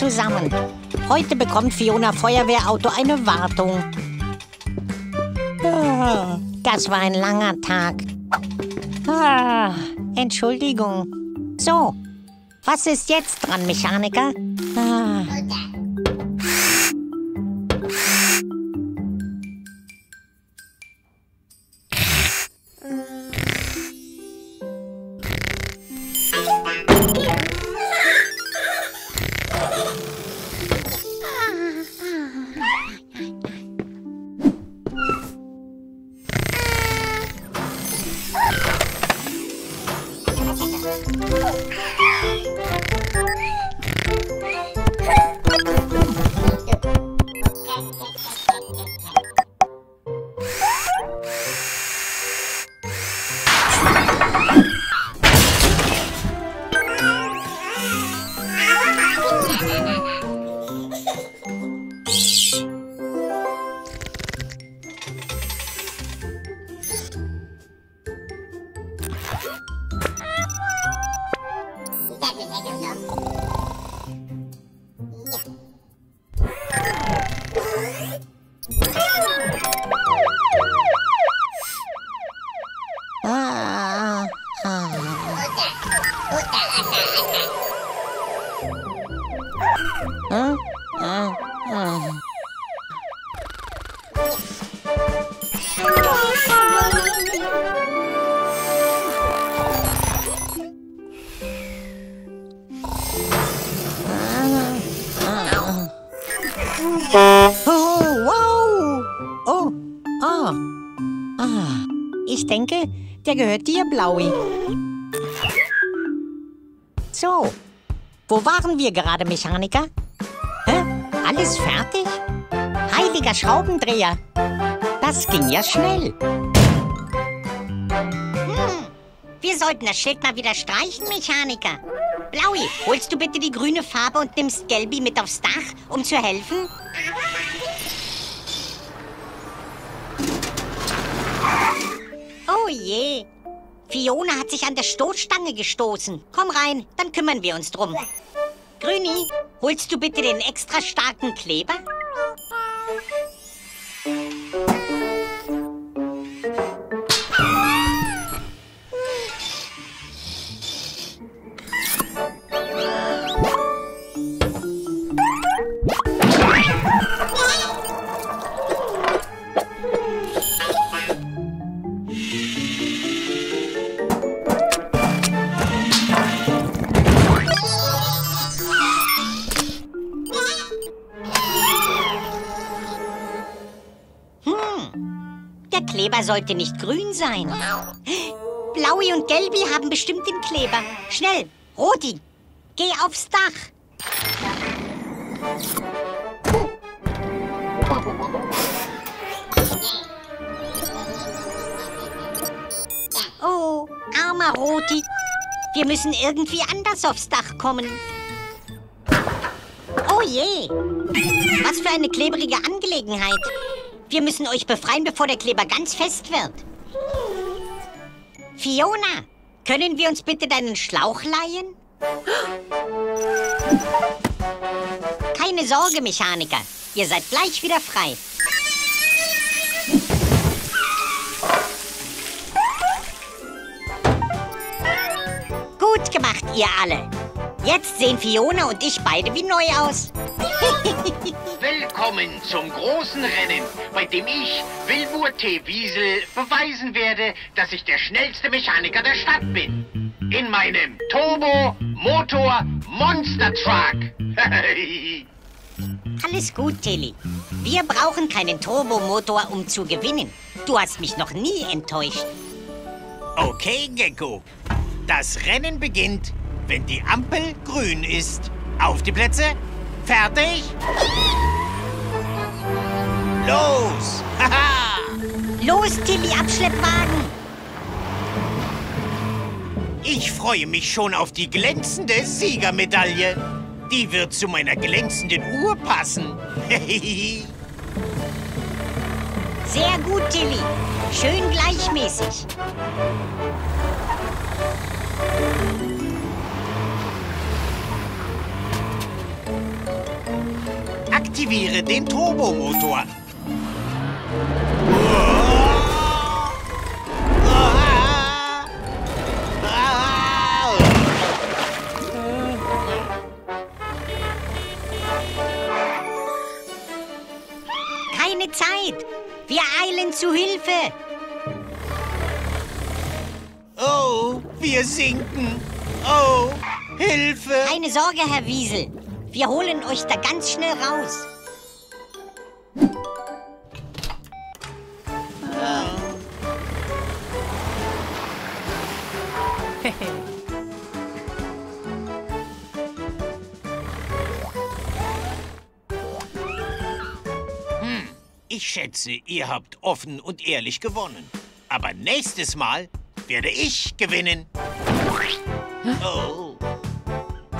zusammen. Heute bekommt Fiona Feuerwehrauto eine Wartung. Das war ein langer Tag. Entschuldigung. So, was ist jetzt dran, Mechaniker? Ich denke, der gehört dir, Blaui. So, wo waren wir gerade, Mechaniker? Alles fertig? Heiliger Schraubendreher. Das ging ja schnell. Wir sollten das Schild mal wieder streichen, Mechaniker. Blaui, holst du bitte die grüne Farbe und nimmst Gelbi mit aufs Dach, um zu helfen? Oh je. Fiona hat sich an der Stoßstange gestoßen. Komm rein, dann kümmern wir uns drum. Grüni, holst du bitte den extra starken Kleber? Der Kleber sollte nicht grün sein. Blaui und Gelbi haben bestimmt den Kleber. Schnell, Roti, geh aufs Dach. Oh, armer Roti. Wir müssen irgendwie anders aufs Dach kommen. Oh je, was für eine klebrige Angelegenheit. Wir müssen euch befreien, bevor der Kleber ganz fest wird. Fiona, können wir uns bitte deinen Schlauch leihen? Keine Sorge, Mechaniker. Ihr seid gleich wieder frei. Gut gemacht, ihr alle. Jetzt sehen Fiona und ich beide wie neu aus. Willkommen zum großen Rennen, bei dem ich, Wilbur T. Wiesel, beweisen werde, dass ich der schnellste Mechaniker der Stadt bin. In meinem Turbo-Motor-Monster-Truck. Alles gut, Tilly. Wir brauchen keinen Turbomotor, um zu gewinnen. Du hast mich noch nie enttäuscht. Okay, Gecko. Das Rennen beginnt, wenn die Ampel grün ist. Auf die Plätze. Fertig? Los! Haha! Los, Tilly, Abschleppwagen! Ich freue mich schon auf die glänzende Siegermedaille. Die wird zu meiner glänzenden Uhr passen. Sehr gut, Tilly. Schön gleichmäßig. Aktiviere den Turbomotor. Keine Zeit. Wir eilen zu Hilfe. Oh, wir sinken. Oh, Hilfe. Keine Sorge, Herr Wiesel. Wir holen euch da ganz schnell raus. Ich schätze, ihr habt offen und ehrlich gewonnen. Aber nächstes Mal werde ich gewinnen. Oh.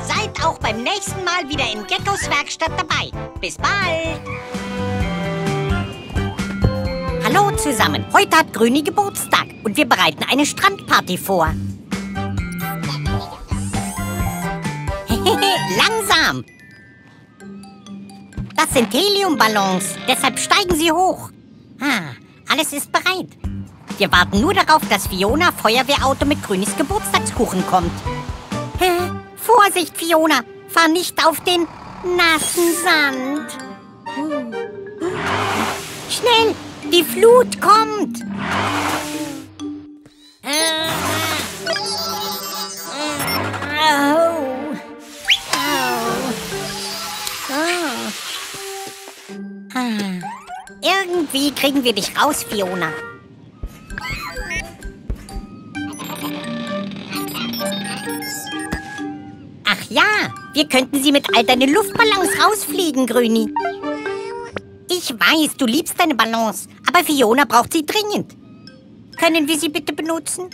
Seid auch beim nächsten Mal wieder in Geckos Werkstatt dabei. Bis bald. Hallo zusammen. Heute hat Grüni Geburtstag und wir bereiten eine Strandparty vor. Langsam. Das sind Heliumballons, deshalb steigen sie hoch. Alles ist bereit. Wir warten nur darauf, dass Fiona Feuerwehrauto mit Grünis Geburtstagskuchen kommt. Vorsicht, Fiona! Fahr nicht auf den nassen Sand. Schnell! Die Flut kommt! Irgendwie kriegen wir dich raus, Fiona. Ach ja, wir könnten sie mit all deinen Luftballons rausfliegen, Grüni. Ich weiß, du liebst deine Ballons, aber Fiona braucht sie dringend. Können wir sie bitte benutzen?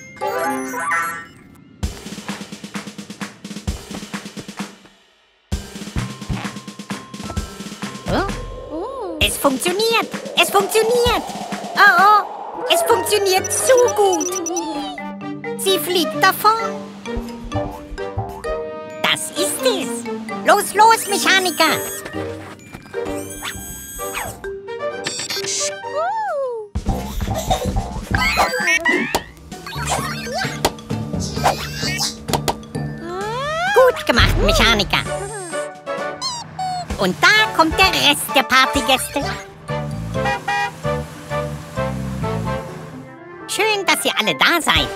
Es funktioniert! Es funktioniert! Oh, es funktioniert so gut! Sie fliegt davon! Das ist es! Los, los, Mechaniker! Gut gemacht, Mechaniker! Und da kommt der Rest der Partygäste. Schön, dass ihr alle da seid.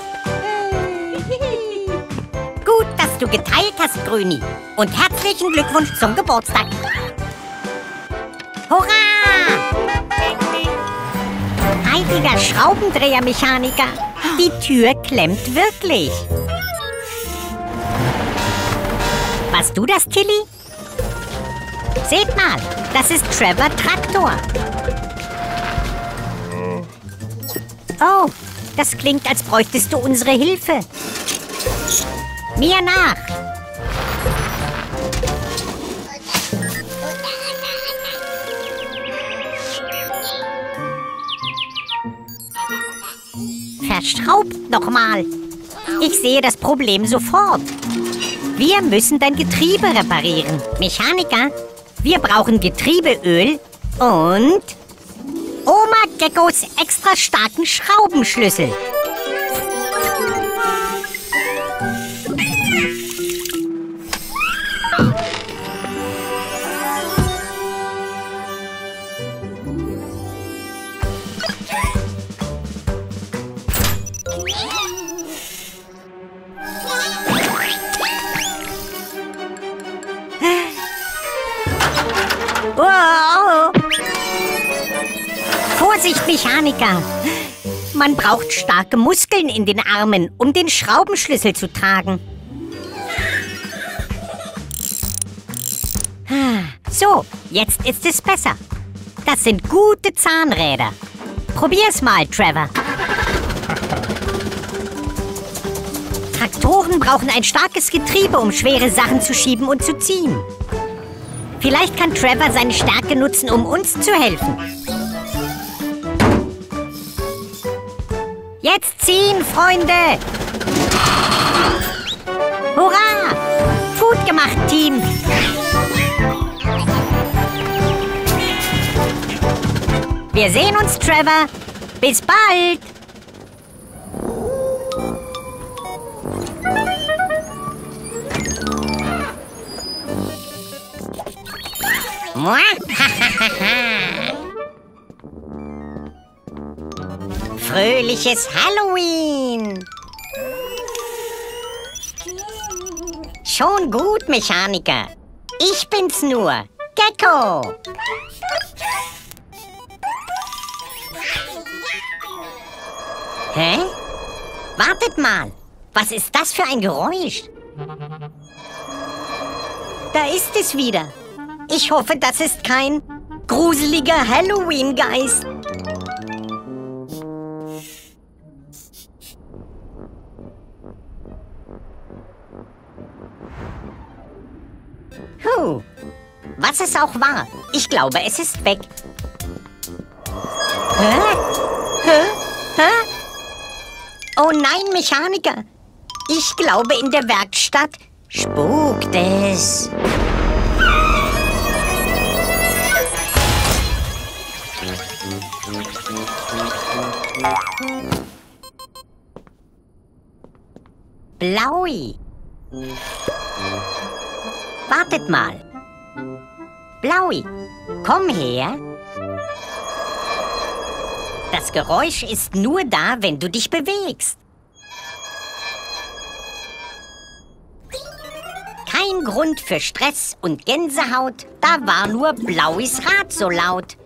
Gut, dass du geteilt hast, Grüni. Und herzlichen Glückwunsch zum Geburtstag. Hurra! Heiliger Schraubendreher-Mechaniker. Die Tür klemmt wirklich. Warst du das, Tilly? Seht mal, das ist Trevor Traktor. Oh, das klingt, als bräuchtest du unsere Hilfe. Mir nach. Verschraubt nochmal. Ich sehe das Problem sofort. Wir müssen dein Getriebe reparieren. Mechaniker, wir brauchen Getriebeöl und Oma Geckos extra starken Schraubenschlüssel. Wow. Vorsicht, Mechaniker! Man braucht starke Muskeln in den Armen, um den Schraubenschlüssel zu tragen. So, jetzt ist es besser. Das sind gute Zahnräder. Probier's mal, Trevor. Traktoren brauchen ein starkes Getriebe, um schwere Sachen zu schieben und zu ziehen. Vielleicht kann Trevor seine Stärke nutzen, um uns zu helfen. Jetzt ziehen, Freunde! Hurra! Gut gemacht, Team! Wir sehen uns, Trevor. Bis bald. Fröhliches Halloween! Schon gut, Mechaniker. Ich bin's nur, Gecko. Hä? Wartet mal. Was ist das für ein Geräusch? Da ist es wieder. Ich hoffe, das ist kein gruseliger Halloween-Geist. Was es auch war, ich glaube, es ist weg. Hä? Oh nein, Mechaniker. Ich glaube, in der Werkstatt spukt es. Blaui. Wartet mal. Blaui, komm her. Das Geräusch ist nur da, wenn du dich bewegst. Kein Grund für Stress und Gänsehaut, da war nur Blauis Rad so laut.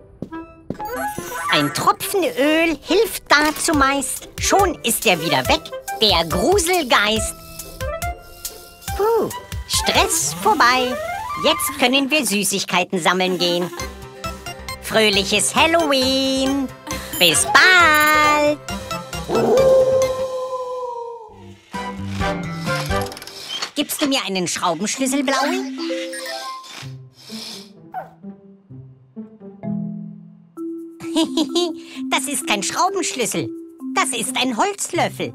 Ein Tropfen Öl hilft da zumeist, schon ist er wieder weg, der Gruselgeist. Puh, Stress vorbei. Jetzt können wir Süßigkeiten sammeln gehen. Fröhliches Halloween! Bis bald! Gibst du mir einen Schraubenschlüssel, Blaui? Das ist kein Schraubenschlüssel. Das ist ein Holzlöffel.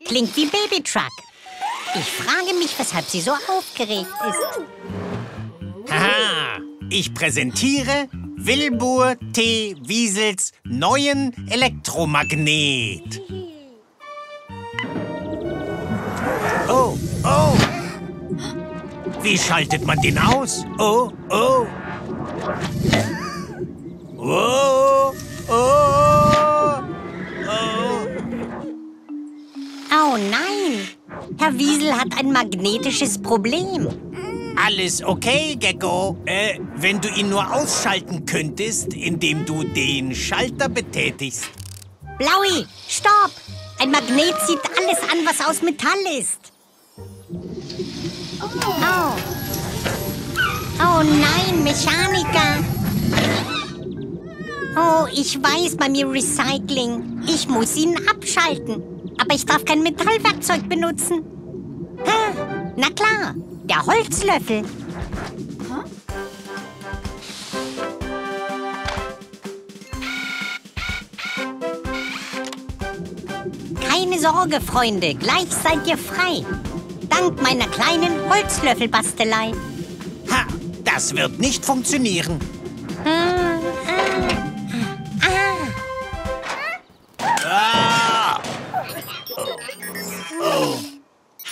Klingt wie Babytruck. Ich frage mich, weshalb sie so aufgeregt ist. Haha, ich präsentiere Wilbur T. Wiesels neuen Elektromagnet. Oh, oh. Wie schaltet man den aus? Oh, oh. Oh, oh. Oh nein, Herr Wiesel hat ein magnetisches Problem. Alles okay, Gecko? Wenn du ihn nur ausschalten könntest, indem du den Schalter betätigst. Blaui, stopp! Ein Magnet zieht alles an, was aus Metall ist. Oh. Oh nein, Mechaniker. Oh, ich weiß, Mami Recycling. Ich muss ihn abschalten. Aber ich darf kein Metallwerkzeug benutzen. Na klar, der Holzlöffel. Keine Sorge, Freunde, gleich seid ihr frei. Dank meiner kleinen Holzlöffelbastelei. Ha, das wird nicht funktionieren.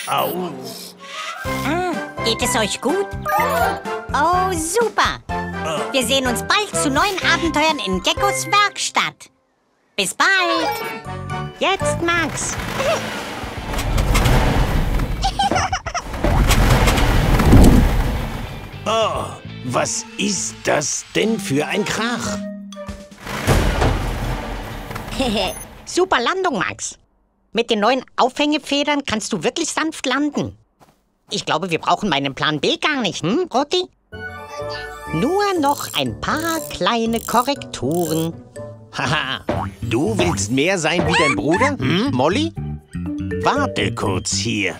Au. Geht es euch gut? Oh, super. Wir sehen uns bald zu neuen Abenteuern in Geckos Werkstatt. Bis bald. Jetzt, Max. Oh, was ist das denn für ein Krach? Super Landung, Max. Mit den neuen Aufhängefedern kannst du wirklich sanft landen. Ich glaube, wir brauchen meinen Plan B gar nicht, Rotti? Nur noch ein paar kleine Korrekturen. Haha, du willst mehr sein wie dein Bruder, Molly? Warte kurz hier.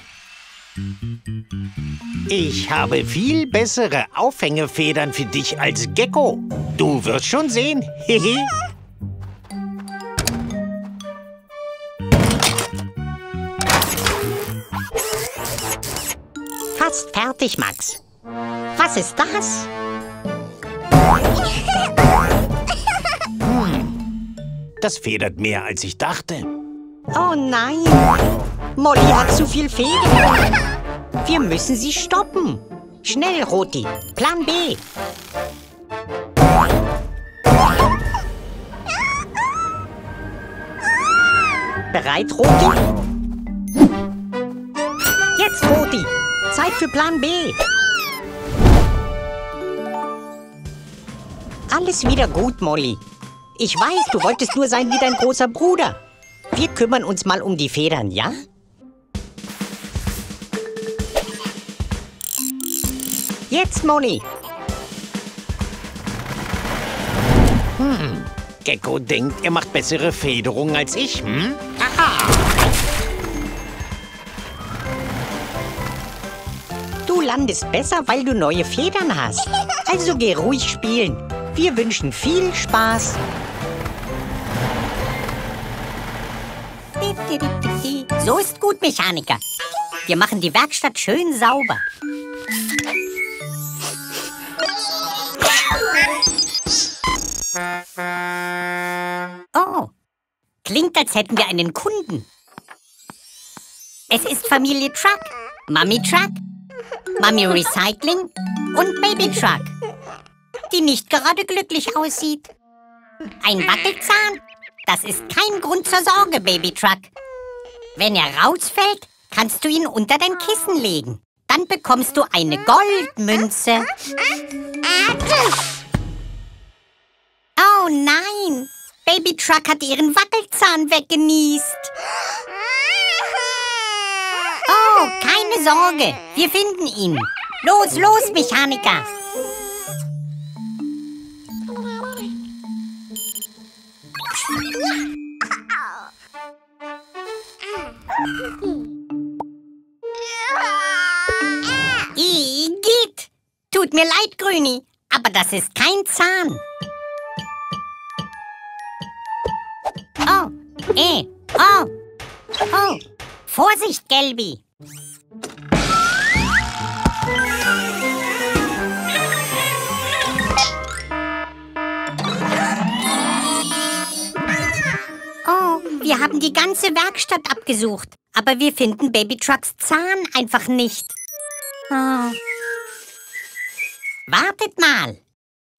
Ich habe viel bessere Aufhängefedern für dich als Gecko. Du wirst schon sehen. Hehe. Fast fertig, Max. Was ist das? Das federt mehr, als ich dachte. Oh nein! Molly hat zu viel Federn. Wir müssen sie stoppen. Schnell, Roti. Plan B. Bereit, Roti? Jetzt, Roti. Zeit für Plan B. Alles wieder gut, Molly. Ich weiß, du wolltest nur sein wie dein großer Bruder. Wir kümmern uns mal um die Federn, ja? Jetzt, Molly. Gecko denkt, er macht bessere Federung als ich, hm? Aha! Du landest besser, weil du neue Federn hast. Also geh ruhig spielen. Wir wünschen viel Spaß. So ist gut, Mechaniker. Wir machen die Werkstatt schön sauber. Oh, klingt, als hätten wir einen Kunden. Es ist Familie Truck, Mami Truck, Mami Recycling und Baby Truck, die nicht gerade glücklich aussieht. Ein Wackelzahn? Das ist kein Grund zur Sorge, Baby Truck. Wenn er rausfällt, kannst du ihn unter dein Kissen legen. Dann bekommst du eine Goldmünze. Oh nein! Baby Truck hat ihren Wackelzahn weggenießt. Oh, keine Sorge. Wir finden ihn. Los, los, Mechaniker. Igitt! Tut mir leid, Grüni, aber das ist kein Zahn. Oh, oh, oh. Vorsicht, Gelbi. Oh, wir haben die ganze Werkstatt abgesucht, aber wir finden Baby Trucks Zahn einfach nicht. Oh. Wartet mal.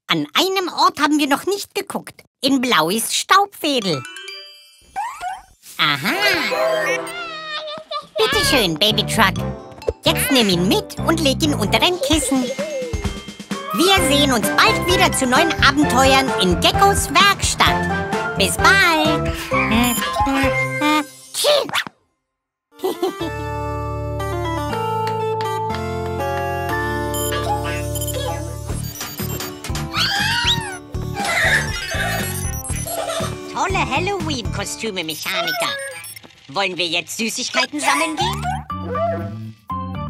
An einem Ort haben wir noch nicht geguckt. In Blauis Staubwedel. Aha. Bitte schön, Baby Truck. Jetzt nimm ihn mit und leg ihn unter dein Kissen. Wir sehen uns bald wieder zu neuen Abenteuern in Geckos Werkstatt. Bis bald. Tolle Halloween-Kostüme, Mechaniker. Wollen wir jetzt Süßigkeiten sammeln gehen?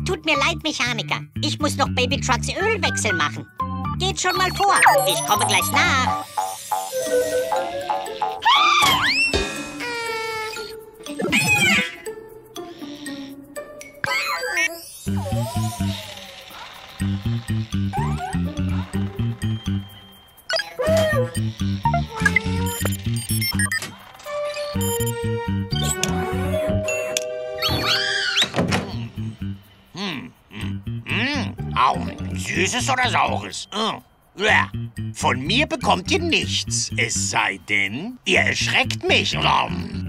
Tut mir leid, Mechaniker. Ich muss noch Baby Trucks Ölwechsel machen. Geht schon mal vor. Ich komme gleich nach. Süßes oder Saures? Ja. Von mir bekommt ihr nichts. Es sei denn, ihr erschreckt mich.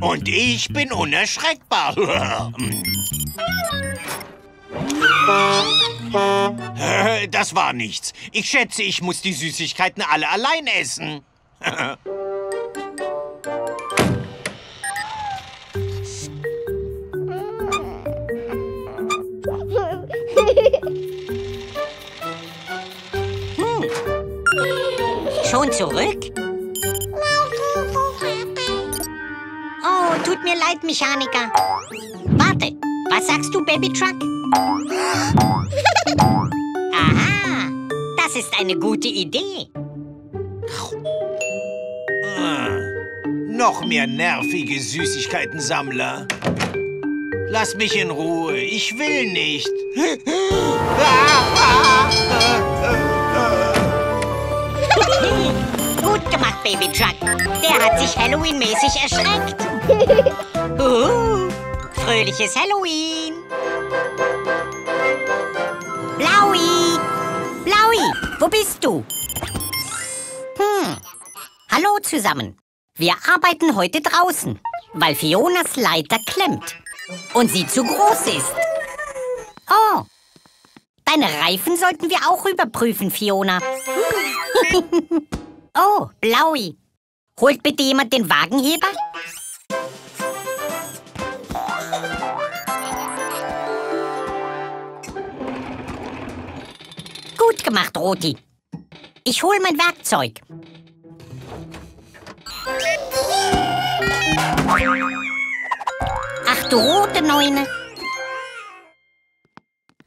Und ich bin unerschreckbar. Das war nichts. Ich schätze, ich muss die Süßigkeiten alle allein essen. Schon zurück? Oh, tut mir leid, Mechaniker. Warte, was sagst du, Baby Truck? Aha, das ist eine gute Idee. Noch mehr nervige Süßigkeitensammler. Lass mich in Ruhe. Ich will nicht. Gut gemacht, Baby Truck. Der hat sich Halloween-mäßig erschreckt. Fröhliches Halloween. Blaui! Blaui, wo bist du? Hallo zusammen. Wir arbeiten heute draußen, weil Fionas Leiter klemmt und sie zu groß ist. Oh, deine Reifen sollten wir auch überprüfen, Fiona. Oh, Blaui. Holt bitte jemand den Wagenheber? Gut gemacht, Roti. Ich hol mein Werkzeug. Ach du rote Neune.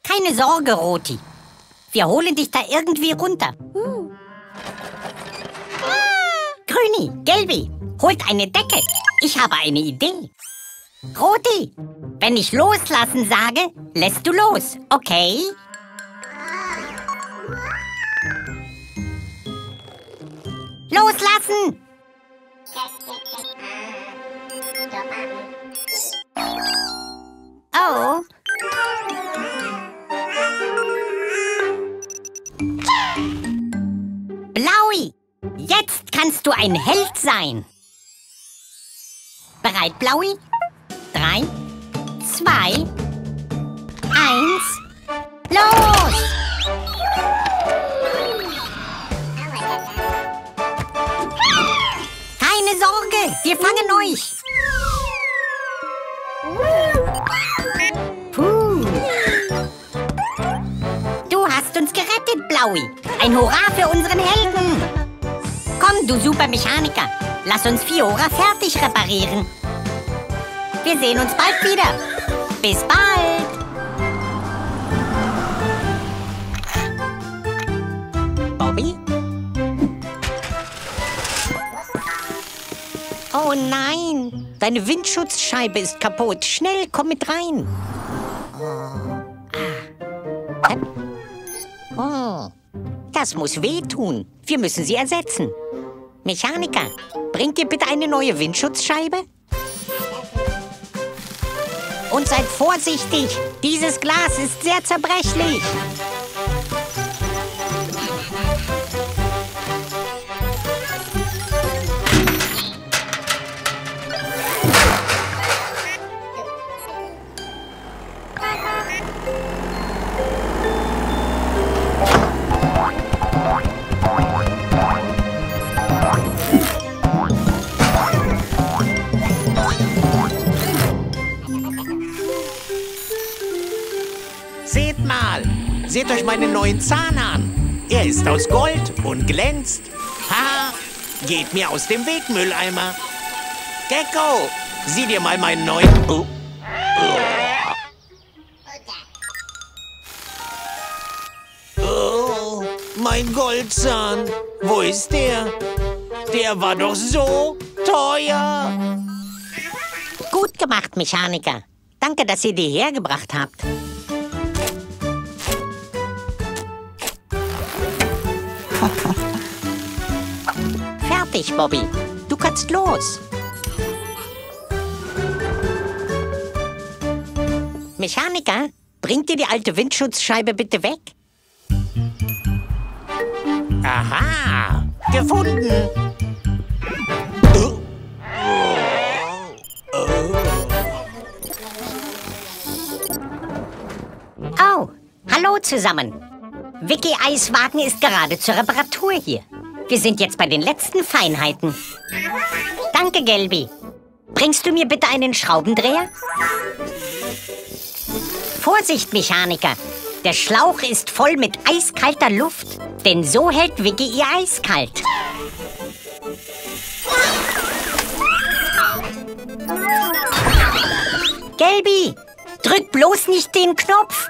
Keine Sorge, Roti. Wir holen dich da irgendwie runter. Grüni, Gelbi, holt eine Decke. Ich habe eine Idee. Roti, wenn ich loslassen sage, lässt du los, okay? Loslassen! Oh. Blaui, jetzt kannst du ein Held sein. Bereit, Blaui? 3, 2, 1, los! Keine Sorge, wir fangen euch. Puh. Du hast uns gerettet, Blaui. Ein Hurra für unseren Helden. Komm, du Supermechaniker. Lass uns Fiora fertig reparieren. Wir sehen uns bald wieder. Bis bald. Bobby? Oh nein, deine Windschutzscheibe ist kaputt. Schnell, komm mit rein. Oh, das muss wehtun. Wir müssen sie ersetzen. Mechaniker, bringt ihr bitte eine neue Windschutzscheibe? Und seid vorsichtig, dieses Glas ist sehr zerbrechlich. Seht mal, seht euch meinen neuen Zahn an. Er ist aus Gold und glänzt. Ha, geht mir aus dem Weg, Mülleimer. Gecko, sieh dir mal meinen neuen... Oh, mein Goldzahn. Wo ist der? Der war doch so teuer. Gut gemacht, Mechaniker. Danke, dass ihr die hergebracht habt. Fertig, Bobby. Du kannst los. Mechaniker, bringt ihr die alte Windschutzscheibe bitte weg? Aha, gefunden. Oh, hallo zusammen. Vicky Eiswagen ist gerade zur Reparatur hier. Wir sind jetzt bei den letzten Feinheiten. Danke, Gelbi. Bringst du mir bitte einen Schraubendreher? Vorsicht, Mechaniker. Der Schlauch ist voll mit eiskalter Luft. Denn so hält Vicky ihr Eis kalt. Gelbi, drück bloß nicht den Knopf.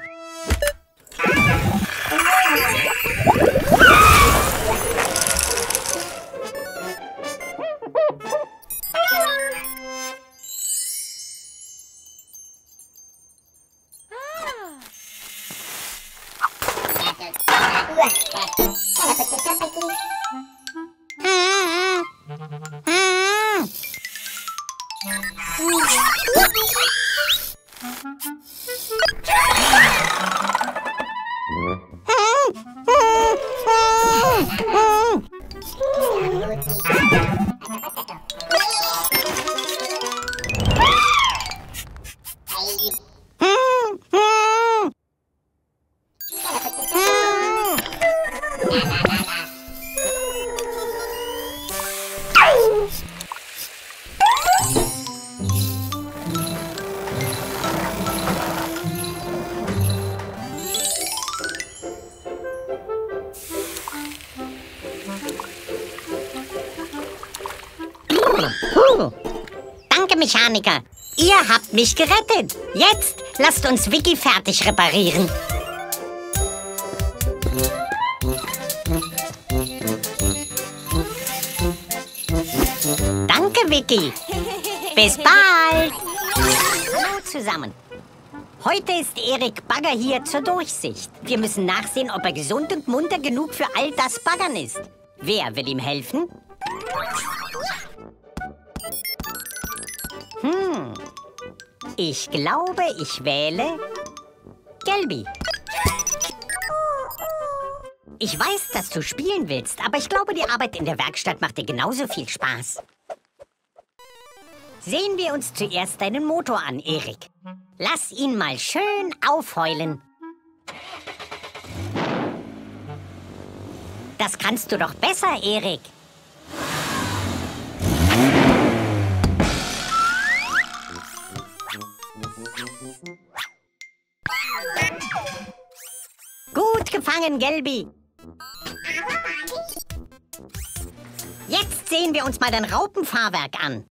Danke, Mechaniker. Ihr habt mich gerettet. Jetzt lasst uns Vicky fertig reparieren. Danke, Vicky. Bis bald. Hallo zusammen. Heute ist Erik Bagger hier zur Durchsicht. Wir müssen nachsehen, ob er gesund und munter genug für all das Baggern ist. Wer will ihm helfen? Ich glaube, ich wähle Gelbi. Ich weiß, dass du spielen willst, aber ich glaube, die Arbeit in der Werkstatt macht dir genauso viel Spaß. Sehen wir uns zuerst deinen Motor an, Erik. Lass ihn mal schön aufheulen. Das kannst du doch besser, Erik. Gut gefangen, Gelbi. Jetzt sehen wir uns mal dein Raupenfahrwerk an.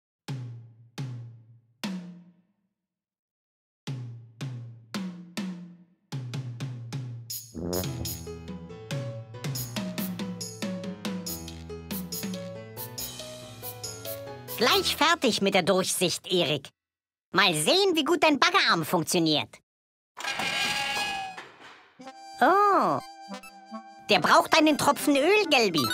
Gleich fertig mit der Durchsicht, Erik. Mal sehen, wie gut dein Baggerarm funktioniert. Oh, der braucht einen Tropfen Öl, Gelbi.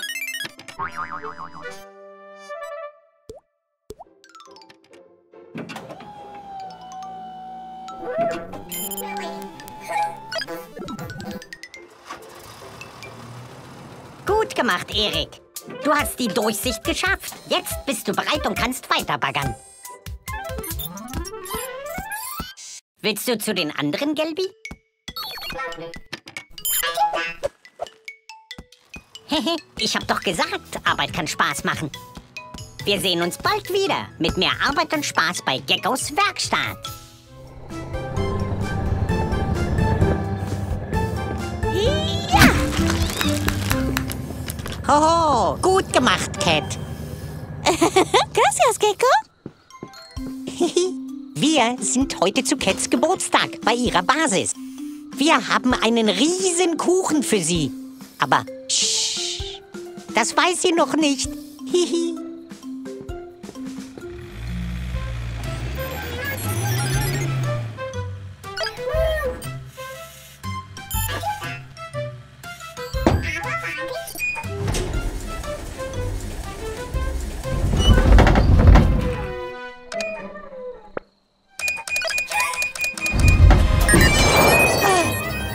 Gut gemacht, Erik. Du hast die Durchsicht geschafft. Jetzt bist du bereit und kannst weiter baggern. Willst du zu den anderen, Gelbi? Hehe, ich hab doch gesagt, Arbeit kann Spaß machen. Wir sehen uns bald wieder mit mehr Arbeit und Spaß bei Geckos Werkstatt. Ja! Hoho, gut gemacht, Cat. Gracias, Gecko. Wir sind heute zu Cats Geburtstag bei ihrer Basis. Wir haben einen riesen Kuchen für sie. Aber das weiß sie noch nicht. Hihi.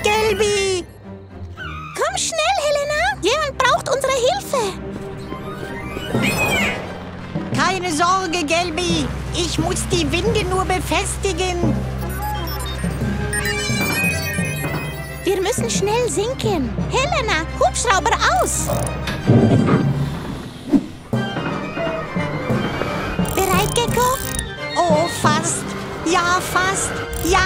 Gelbi! Komm schnell, Helena. Jemand braucht unsere Hilfe. Keine Sorge, Gelbi. Ich muss die Winde nur befestigen. Wir müssen schnell sinken. Helena, Hubschrauber aus. Bereit, Gecko? Oh, fast. Ja, fast. Ja!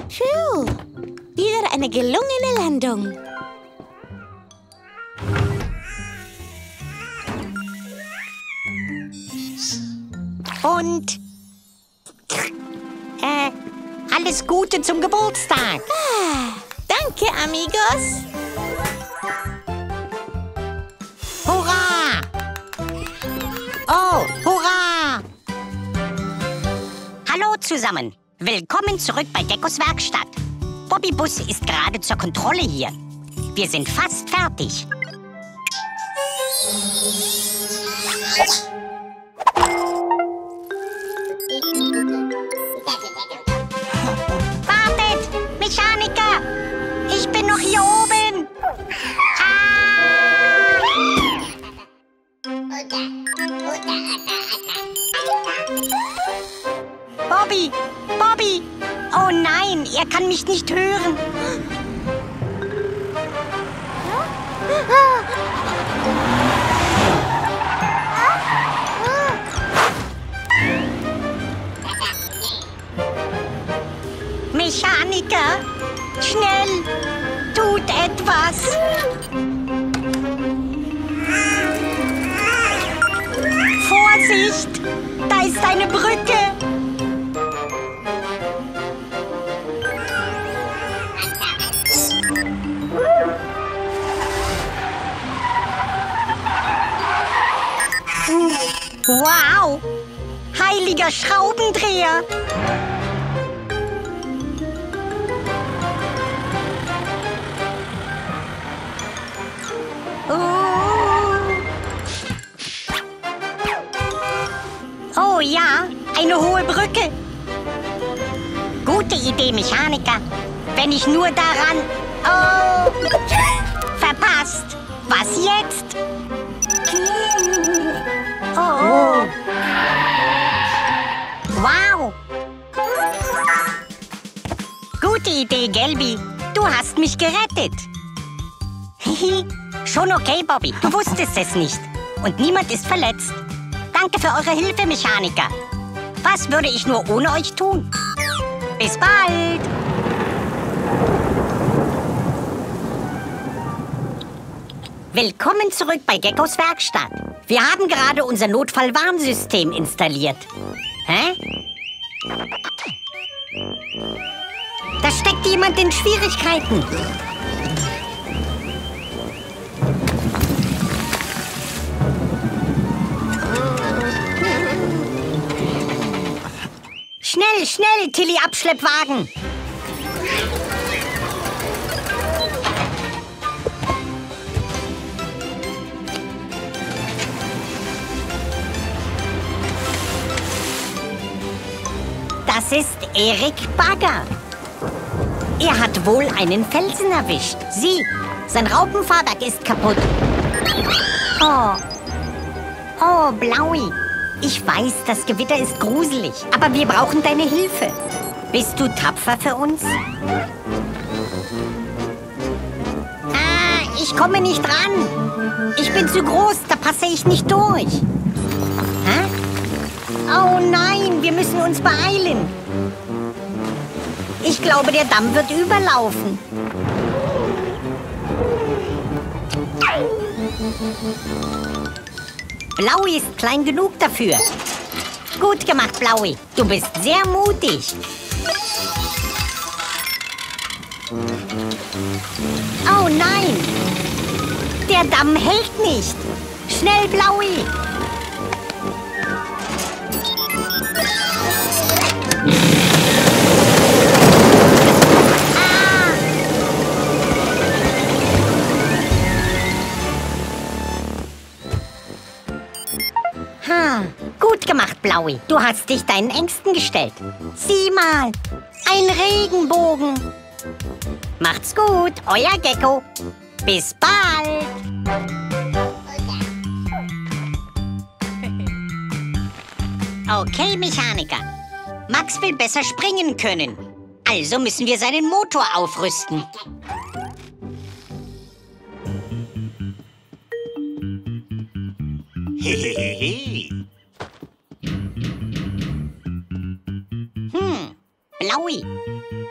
Phew. Wieder eine gelungene Landung. Und alles Gute zum Geburtstag. Danke, amigos. Hurra! Oh, hurra! Hallo zusammen. Willkommen zurück bei Geckos Werkstatt. Bobby Bus ist gerade zur Kontrolle hier. Wir sind fast fertig. Wartet! Mechaniker! Ich bin noch hier oben! Bobby! Bobby! Oh nein, er kann mich nicht hören. schnell! Tut etwas! Vorsicht! Da ist eine Brücke! Wow! Heiliger Schraubendreher! Oh ja, eine hohe Brücke. Gute Idee, Mechaniker. Wenn ich nur daran... Oh! Verpasst! Was jetzt? Oh! Wow! Gute Idee, Gelbi. Du hast mich gerettet. Hihi. Schon okay, Bobby. Du wusstest es nicht. Und niemand ist verletzt. Danke für eure Hilfe, Mechaniker. Was würde ich nur ohne euch tun? Bis bald! Willkommen zurück bei Geckos Werkstatt. Wir haben gerade unser Notfallwarnsystem installiert. Hä? Da steckt jemand in Schwierigkeiten. Schnell, schnell, Tilly, Abschleppwagen! Das ist Erik Bagger. Er hat wohl einen Felsen erwischt. Sieh, sein Raupenfahrwerk ist kaputt. Oh, oh, Blaui. Ich weiß, das Gewitter ist gruselig, aber wir brauchen deine Hilfe. Bist du tapfer für uns? Ah, ich komme nicht ran. Ich bin zu groß, da passe ich nicht durch. Hä? Oh nein, wir müssen uns beeilen. Ich glaube, der Damm wird überlaufen. Blaui ist klein genug dafür. Gut gemacht, Blaui. Du bist sehr mutig. Oh nein! Der Damm hält nicht. Schnell, Blaui! Gut gemacht, Blaui. Du hast dich deinen Ängsten gestellt. Sieh mal, ein Regenbogen. Macht's gut, euer Gecko. Bis bald. Okay, Mechaniker. Max will besser springen können. Also müssen wir seinen Motor aufrüsten. Hehehe. Blaui,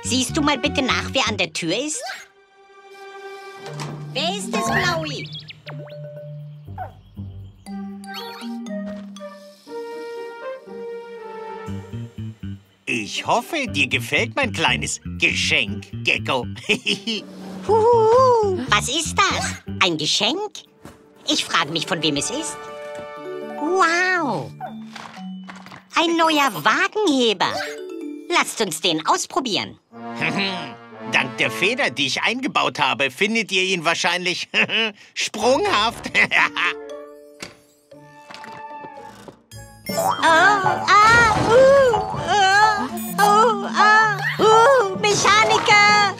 siehst du mal bitte nach, wer an der Tür ist? Wer ist es, Blaui? Ich hoffe, dir gefällt mein kleines Geschenk, Gecko. Huhuhu. Was ist das? Ein Geschenk? Ich frage mich, von wem es ist. Wow! Ein neuer Wagenheber. Lasst uns den ausprobieren. Dank der Feder, die ich eingebaut habe, findet ihr ihn wahrscheinlich sprunghaft. Mechaniker!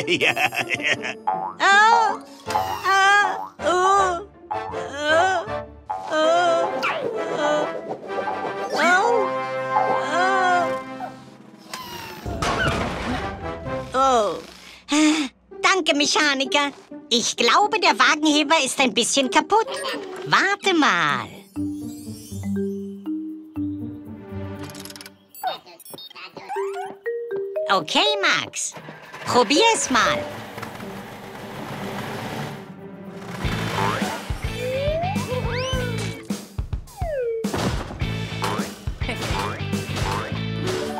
Ja. Danke, Mechaniker. Ich glaube, der Wagenheber ist ein bisschen kaputt. Warte mal. Okay, Max. Probier's mal.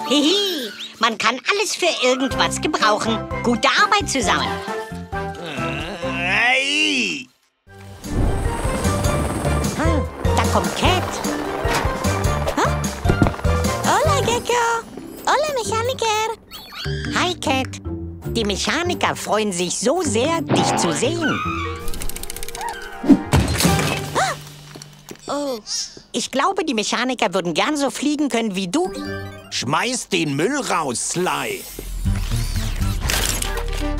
Hihi, man kann alles für irgendwas gebrauchen. Gute Arbeit zusammen. Hey! Da kommt Cat. Hola, Gecko. Hola, Mechaniker. Hi, Cat. Die Mechaniker freuen sich so sehr, dich zu sehen. Oh. Ich glaube, die Mechaniker würden gern so fliegen können wie du. Schmeiß den Müll raus, Sly.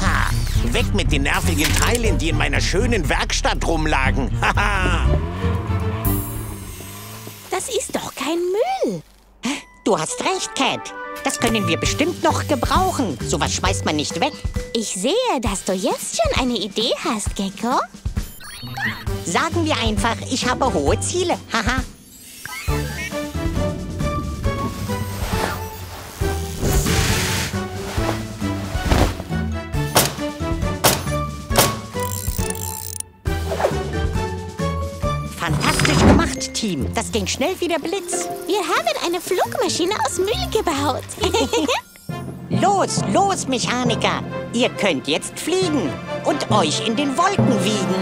Ha, weg mit den nervigen Teilen, die in meiner schönen Werkstatt rumlagen. Haha. Das ist doch kein Müll. Du hast recht, Cat. Das können wir bestimmt noch gebrauchen. Sowas schmeißt man nicht weg. Ich sehe, dass du jetzt schon eine Idee hast, Gecko. Sagen wir einfach, ich habe hohe Ziele. Haha. Fantastisch gemacht, Team. Das ging schnell wie der Blitz. Wir haben eine Flugmaschine aus Müll gebaut. Los, los, Mechaniker. Ihr könnt jetzt fliegen und euch in den Wolken wiegen.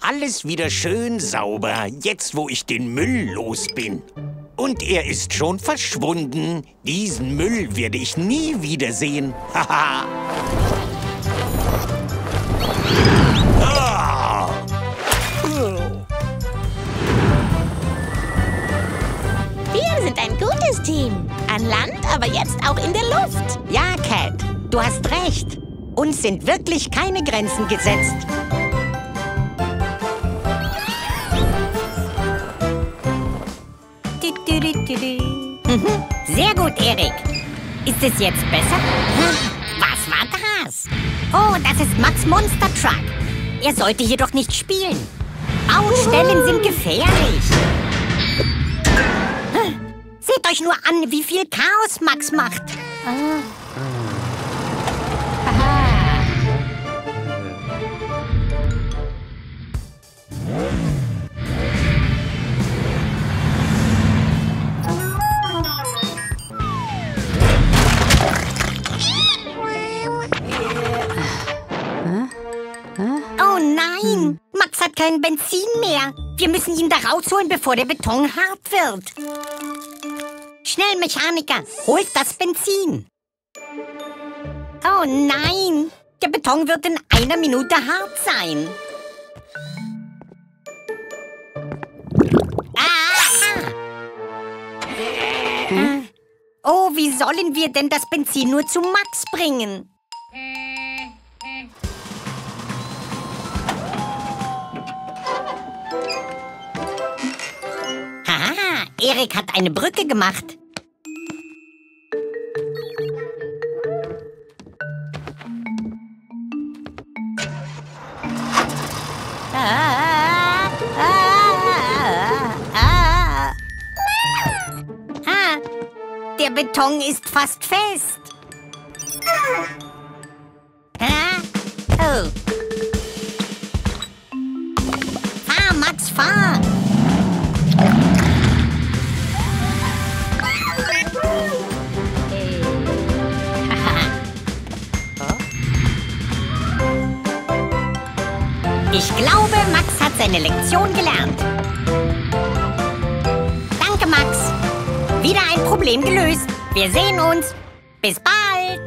Alles wieder schön sauber, jetzt wo ich den Müll los bin. Und er ist schon verschwunden. Diesen Müll werde ich nie wiedersehen. Haha. Wir sind ein gutes Team. An Land, aber jetzt auch in der Luft. Ja, Cat, du hast recht. Uns sind wirklich keine Grenzen gesetzt. Sehr gut, Erik. Ist es jetzt besser? Was war das? Oh, das ist Max Monster Truck. Er sollte hier doch nicht spielen. Baustellen sind gefährlich. Seht euch nur an, wie viel Chaos Max macht. Oh nein! Max hat kein Benzin mehr. Wir müssen ihn da rausholen, bevor der Beton hart wird. Schnell, Mechaniker, holt das Benzin. Oh nein! Der Beton wird in einer Minute hart sein. Oh, wie sollen wir denn das Benzin nur zu Max bringen? Haha, Erik hat eine Brücke gemacht. Der Beton ist fast fest. Oh. Fahr, Max, fahr. Ich glaube, Max hat seine Lektion gelernt. Danke, Max. Wieder ein Problem gelöst. Wir sehen uns. Bis bald.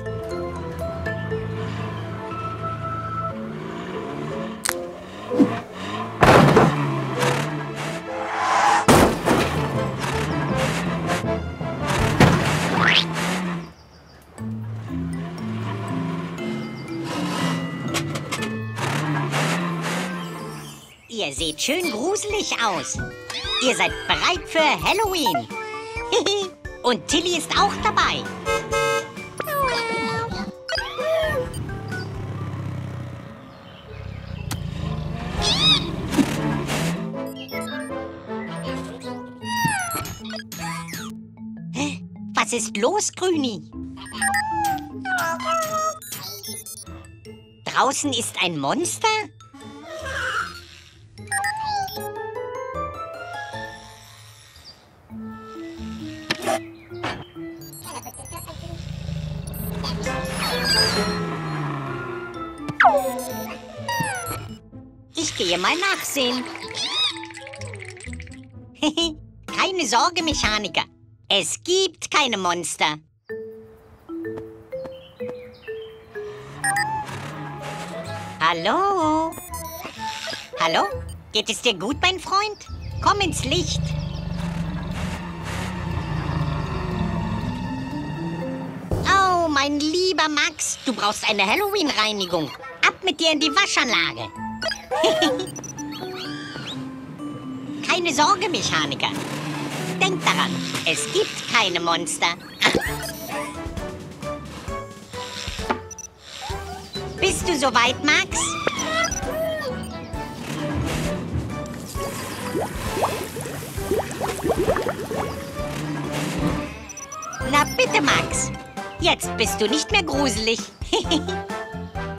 Ihr seht schön gruselig aus. Ihr seid bereit für Halloween. Und Tilly ist auch dabei. Was ist los, Grüni? Draußen ist ein Monster? Ich gehe mal nachsehen. Keine Sorge, Mechaniker. Es gibt keine Monster. Hallo? Hallo? Geht es dir gut, mein Freund? Komm ins Licht. Oh, mein lieber Max, du brauchst eine Halloween-Reinigung. Ab mit dir in die Waschanlage. Keine Sorge, Mechaniker. Denk daran, es gibt keine Monster. Bist du soweit, Max? Na bitte, Max. Jetzt bist du nicht mehr gruselig.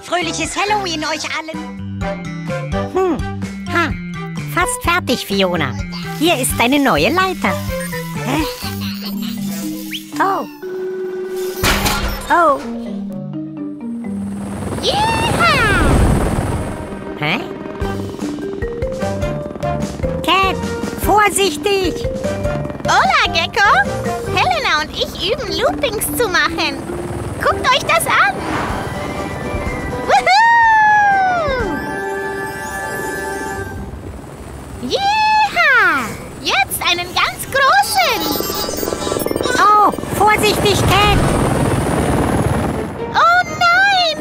Fröhliches Halloween euch allen. Fast fertig, Fiona. Hier ist deine neue Leiter. Hä? Oh. Oh. Yeah! Hä? Cat, vorsichtig! Hola, Gecko! Helena und ich üben Loopings zu machen. Guckt euch das an! Woohoo! Yeah! Jetzt einen ganz großen! Oh, vorsichtig, Cat! Oh nein!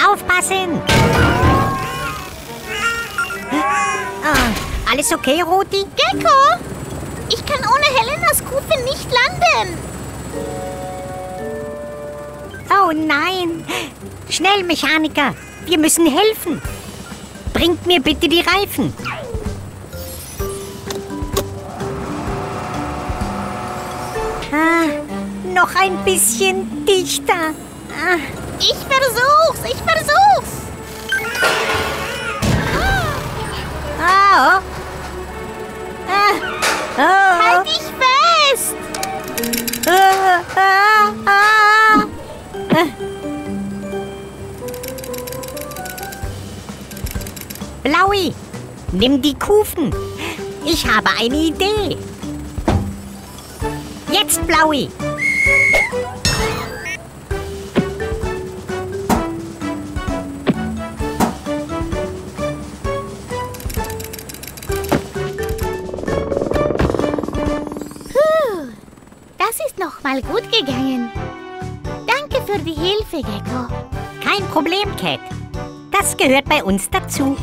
Aufpassen! Alles okay, Roti? Gecko! Ich kann ohne Helenas Kufe nicht landen! Oh nein! Schnell, Mechaniker! Wir müssen helfen! Bringt mir bitte die Reifen! Noch ein bisschen dichter! Ich versuch's! Oh! Halt dich fest! Blaui, nimm die Kufen. Ich habe eine Idee. Jetzt, Blaui. Das ist noch mal gut gegangen. Danke für die Hilfe, Gecko. Kein Problem, Cat. Das gehört bei uns dazu.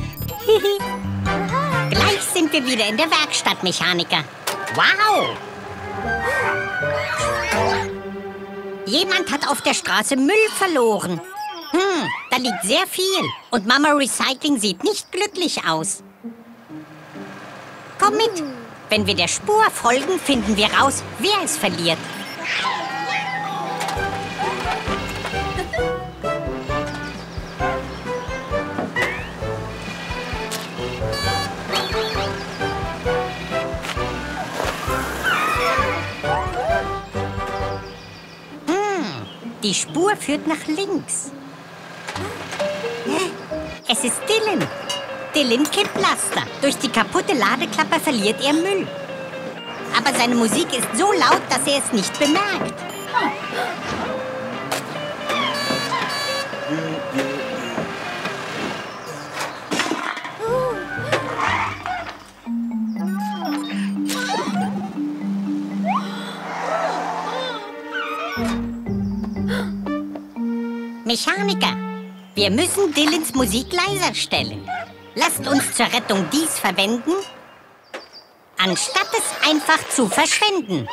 Gleich sind wir wieder in der Werkstatt, Mechaniker. Wow! Jemand hat auf der Straße Müll verloren. Da liegt sehr viel. Und Mama Recycling sieht nicht glücklich aus. Komm mit. Wenn wir der Spur folgen, finden wir raus, wer es verliert. Die Spur führt nach links. Es ist Dylan. Dylan kippt Laster. Durch die kaputte Ladeklappe verliert er Müll. Aber seine Musik ist so laut, dass er es nicht bemerkt. Mechaniker, wir müssen Dylans Musik leiser stellen. Lasst uns zur Rettung dies verwenden, anstatt es einfach zu verschwenden.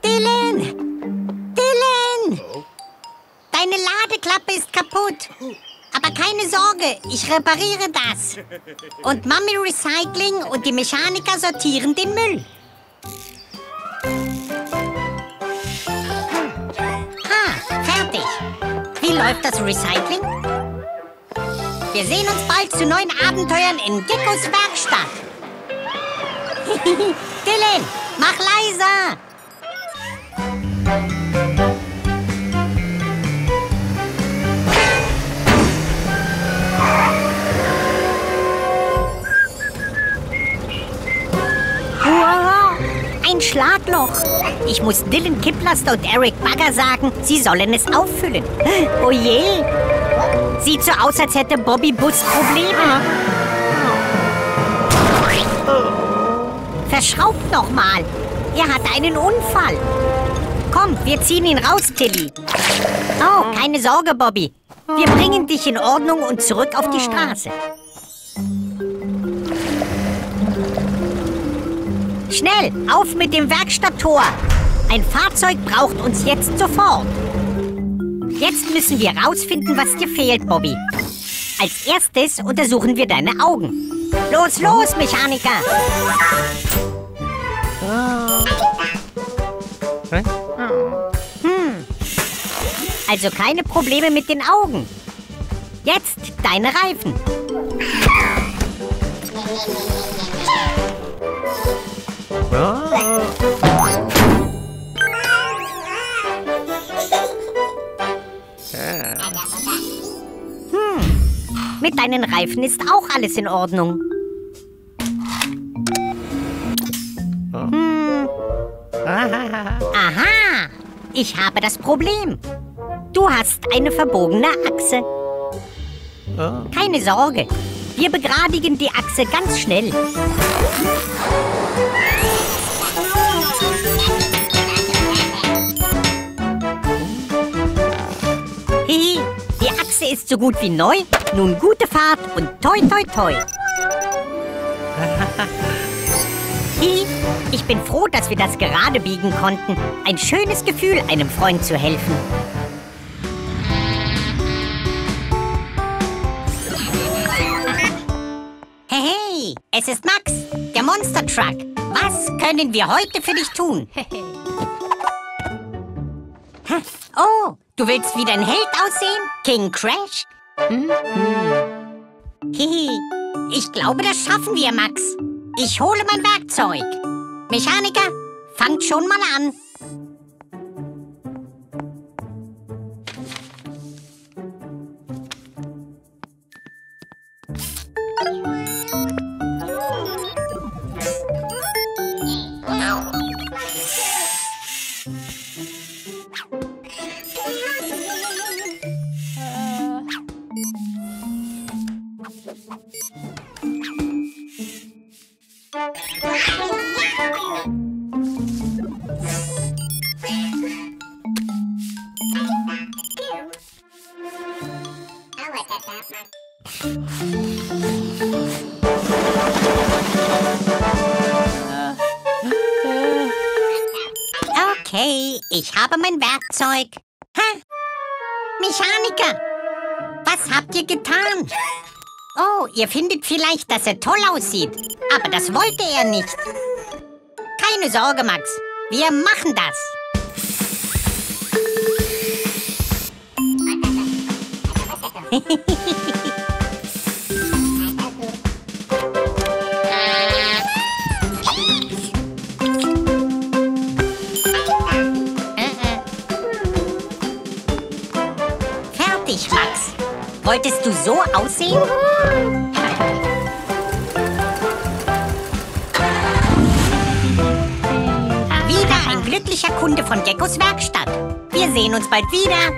Dylan! Dylan! Deine Ladeklappe ist kaputt. Aber keine Sorge, ich repariere das. Und Mami Recycling und die Mechaniker sortieren den Müll. Fertig. Wie läuft das Recycling? Wir sehen uns bald zu neuen Abenteuern in Geckos Werkstatt. Dylan, mach leiser! Wow, ein Schlagloch. Ich muss Dylan Kipplaster und Eric Bagger sagen, sie sollen es auffüllen. Oh je. Sieht so aus, als hätte Bobby Bus Probleme. Verschraubt noch mal. Er hatte einen Unfall. Komm, wir ziehen ihn raus, Tilly. Oh, keine Sorge, Bobby. Wir bringen dich in Ordnung und zurück auf die Straße. Schnell, auf mit dem Werkstatttor. Ein Fahrzeug braucht uns jetzt sofort. Jetzt müssen wir rausfinden, was dir fehlt, Bobby. Als erstes untersuchen wir deine Augen. Los, los, Mechaniker! Also keine Probleme mit den Augen. Jetzt deine Reifen. Mit deinen Reifen ist auch alles in Ordnung. Aha, ich habe das Problem. Du hast eine verbogene Achse. Keine Sorge, wir begradigen die Achse ganz schnell. Hihi, die Achse ist so gut wie neu. Nun gute Fahrt und toi toi toi. Hihi, ich bin froh, dass wir das gerade biegen konnten. Ein schönes Gefühl, einem Freund zu helfen. Hey, es ist Max, der Monster Truck. Was können wir heute für dich tun? Oh, du willst wie dein Held aussehen? King Crash? Hihi, ich glaube, das schaffen wir, Max. Ich hole mein Werkzeug. Mechaniker, fangt schon mal an. Okay, ich habe mein Werkzeug. Mechaniker, was habt ihr getan? Oh, ihr findet vielleicht, dass er toll aussieht. Aber das wollte er nicht. Keine Sorge, Max. Wir machen das. Fertig, Max. Wolltest du so aussehen? Wieder ein glücklicher Kunde von Geckos Werkstatt. Wir sehen uns bald wieder.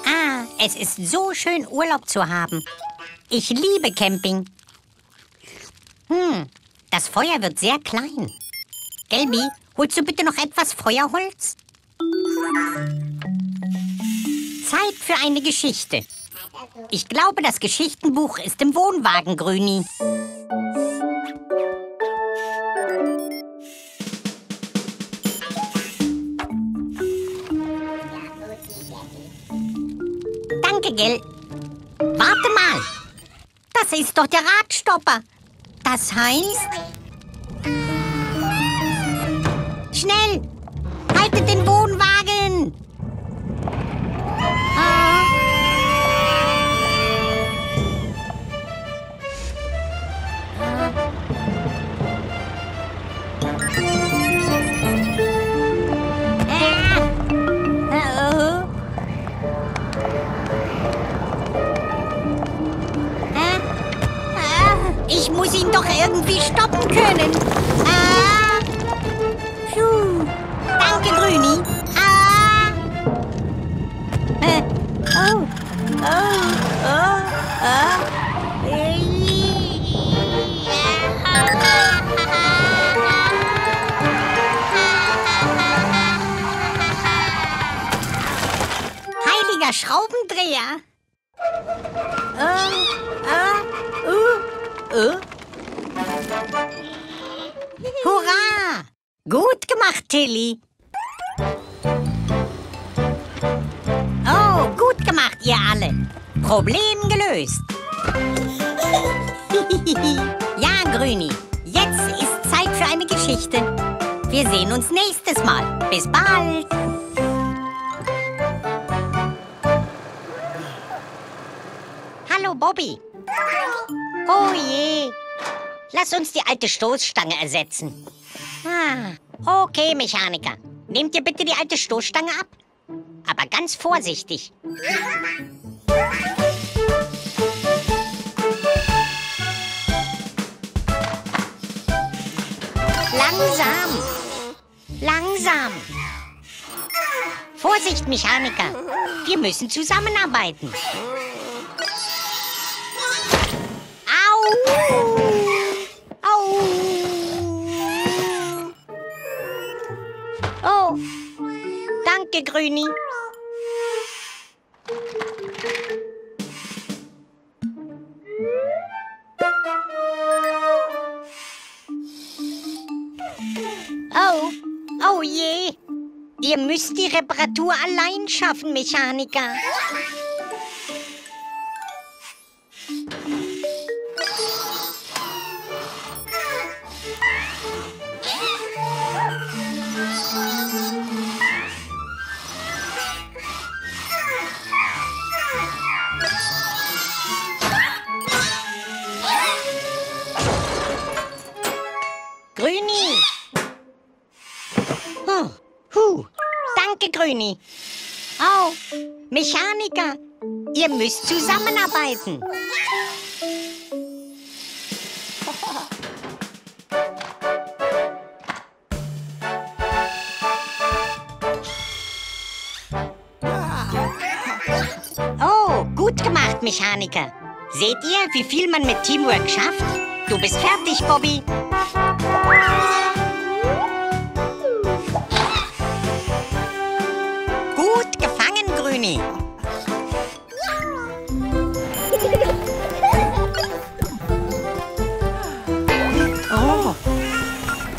Ah, es ist so schön, Urlaub zu haben. Ich liebe Camping. Das Feuer wird sehr klein. Gelbi, holst du bitte noch etwas Feuerholz? Zeit für eine Geschichte. Ich glaube, das Geschichtenbuch ist im Wohnwagen, Grüni. gell? Warte mal. Das ist doch der Radstopper. Das heißt... Schnell! Haltet den Wohnwagen! Ah. Ich muss ihn doch irgendwie stoppen können. Puh. Danke, Grüni. Heiliger Schraubendreher. Hurra! Gut gemacht, Tilly. Oh, gut gemacht, ihr alle. Problem gelöst. Ja, Grüni, jetzt ist Zeit für eine Geschichte. Wir sehen uns nächstes Mal. Bis bald. Hallo, Bobby. Oh je. Lass uns die alte Stoßstange ersetzen. Okay, Mechaniker. Nehmt ihr bitte die alte Stoßstange ab? Aber ganz vorsichtig. Langsam. Langsam. Vorsicht, Mechaniker. Wir müssen zusammenarbeiten. Au! Au! Oh, danke, Grüni. Oh je. Ihr müsst die Reparatur allein schaffen, Mechaniker. Grüni. Danke, Grüni. Oh, Mechaniker, ihr müsst zusammenarbeiten. Oh, gut gemacht, Mechaniker. Seht ihr, wie viel man mit Teamwork schafft? Du bist fertig, Bobby. Gut gefangen, Grüni. Oh.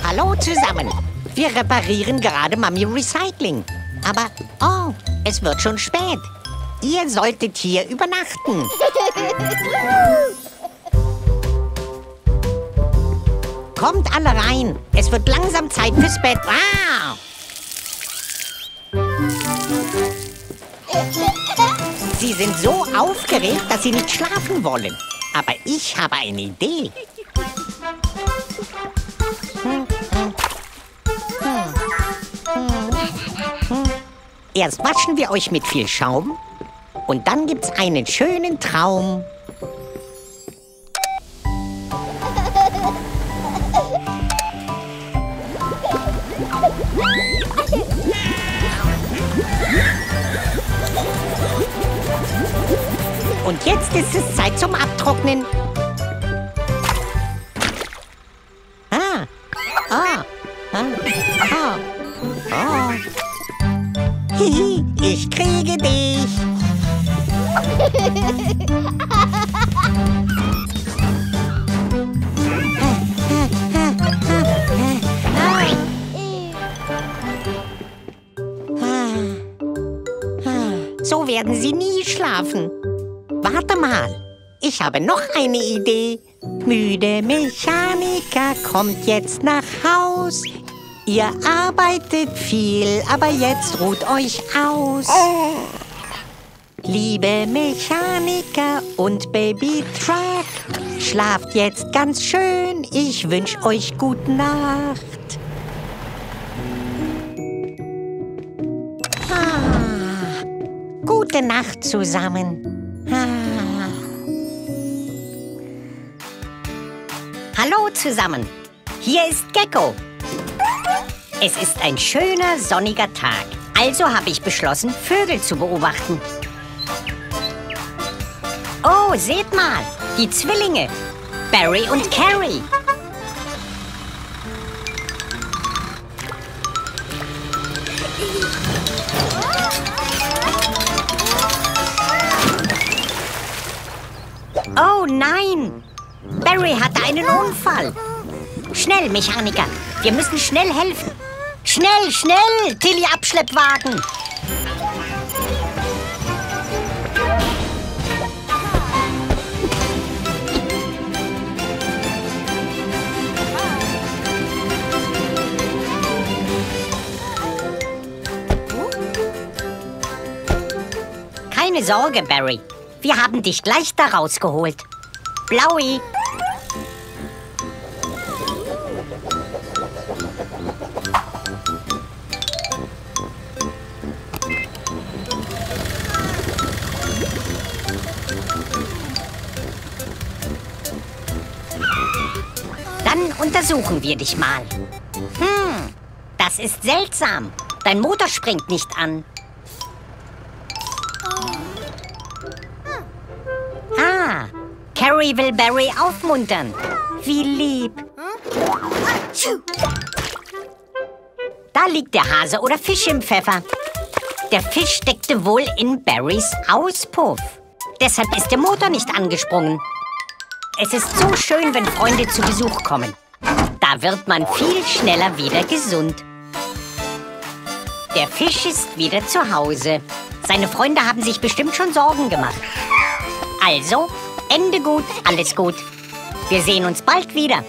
Hallo zusammen. Wir reparieren gerade Mami Recycling. Aber, oh, es wird schon spät. Ihr solltet hier übernachten. Kommt alle rein. Es wird langsam Zeit fürs Bett. Ah! Sie sind so aufgeregt, dass sie nicht schlafen wollen. Aber ich habe eine Idee. Erst waschen wir euch mit viel Schaum und dann gibt's einen schönen Traum. Und jetzt ist es Zeit zum Abtrocknen. Hihi, ich kriege dich. So werden sie nie schlafen. warte mal. Ich habe noch eine Idee. Müde Mechaniker, kommt jetzt nach Haus. Ihr arbeitet viel, aber jetzt ruht euch aus. Liebe Mechaniker und Baby Truck, schlaft jetzt ganz schön. Ich wünsch euch gute Nacht. Gute Nacht zusammen. Hallo zusammen, hier ist Gecko. Es ist ein schöner, sonniger Tag. Also habe ich beschlossen, Vögel zu beobachten. Oh, seht mal, die Zwillinge, Barry und Carrie. Oh nein, Barry hatte einen Unfall. Schnell, Mechaniker, wir müssen schnell helfen. Schnell, schnell, Tilly Abschleppwagen. Keine Sorge, Barry. Wir haben dich gleich da rausgeholt. Blaui. Dann untersuchen wir dich mal. Das ist seltsam. Dein Motor springt nicht an. Ah, Carrie will Barry aufmuntern. Wie lieb. Da liegt der Hase oder Fisch im Pfeffer. Der Fisch steckte wohl in Barrys Auspuff. Deshalb ist der Motor nicht angesprungen. Es ist so schön, wenn Freunde zu Besuch kommen. Da wird man viel schneller wieder gesund. Der Fisch ist wieder zu Hause. Seine Freunde haben sich bestimmt schon Sorgen gemacht. Also, Ende gut, alles gut. Wir sehen uns bald wieder.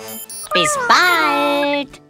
Bis bald!